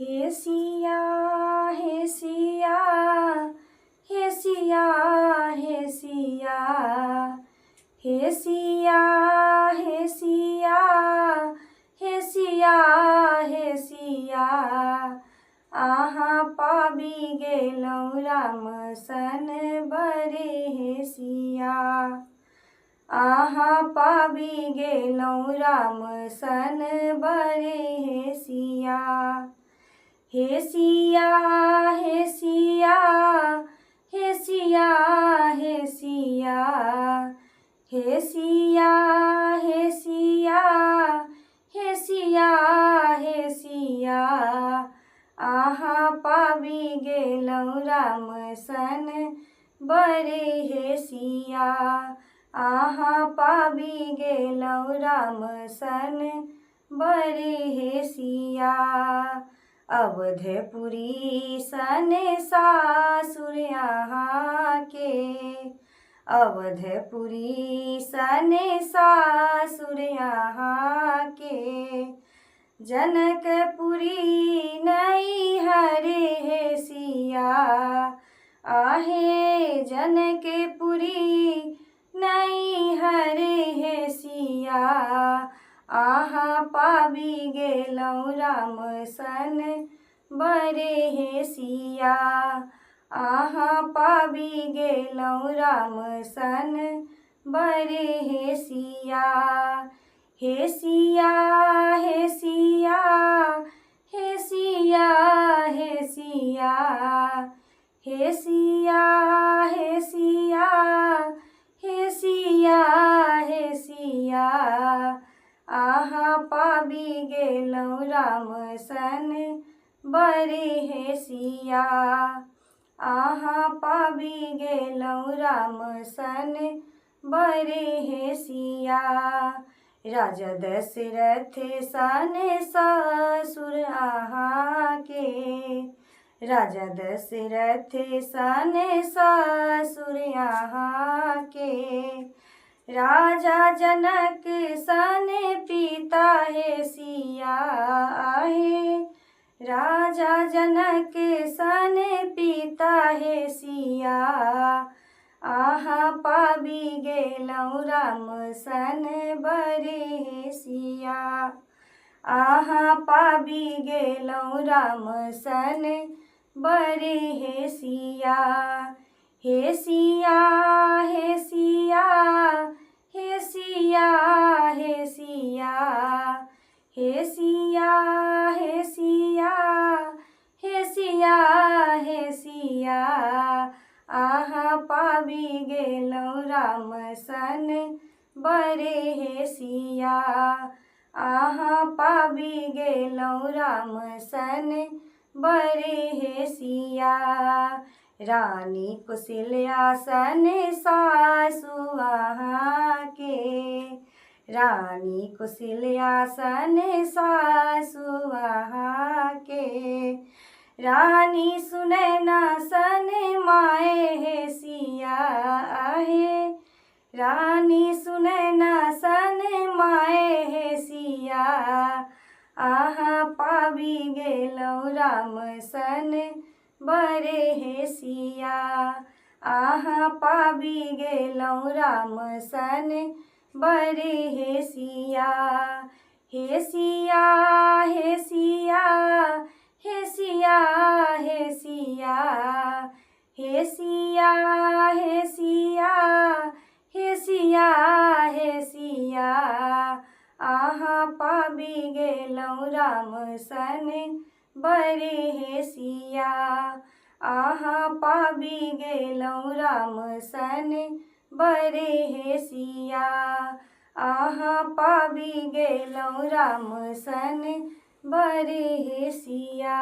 हे सिया हे सिया हे सिया हे सिया हे सिया हे सिया हे सिया हे सिया आहाँ पाबी गेलौं राम सन बरे हे सिया आहाँ पाबी गेलौं राम सन बरे हे सिया हे सिया हे सिया हे सिया हे सिया हे सिया हे सिया हे सिया हे सिया आहाँ पाबी गेलौं राम सन बरे हे सिया आहाँ पाबी गेलौं राम सन बरे हे सिया अवधपुरी सने सासुर आहाँ के अवधपुरी सने सासुर आहाँ के जनकपुरी नैहर हे सिया आहे जनकपुरी नैहर हे सिया आहाँ पाबी गेलौं राम सन बरे हे सिया आहाँ पाबी गेलौं राम सन बरे हे सिया हे सिया हे सिया हे सिया हे सिया हे सिया हे सिया हे सिया हे सिया आहाँ पाबी गेलौं राम सन बरे हे सिया आहाँ पाबी गेलौं राम सन बरे हे सिया राजा दशरथ सन ससुर आहाँ के राजा दशरथ सन ससुर आहाँ के राजा जनक सन पिता हे सिया आहे राजा जनक सन पिता हे सिया आहाँ पाबी गेलौं राम सन बरे हे सिया आहाँ पाबी गेलौं राम सन बरे हे सिया हे सिया हे सिया हे सिया हे सिया हे सिया हे सिया हे सिया हे सिया आहाँ पाबी गेलौं राम सन बरे हे सिया आहाँ पाबी गेलौं राम सन बरे हे सिया रानी कौशल्या सन सासु आहाँ के रानी कौशल्या सन सासु आहाँ के रानी सुनैना सन माए हे सिया आहे रानी सुनैना सन माए हे सिया आहाँ पाबी गेलौं राम सन बरे हे सिया आहाँ पाबी गेलौं राम सन बरे हे सिया हे सिया हे सिया हे सिया हे सिया हे सिया हे सिया हे सिया हे सिया आहाँ पाबी गेलौं राम सन बरे हे सिया आहाँ पाबी गेलौं राम सन बरे हे सिया आहाँ पाबी गेलौं राम सन बरे हे सिया।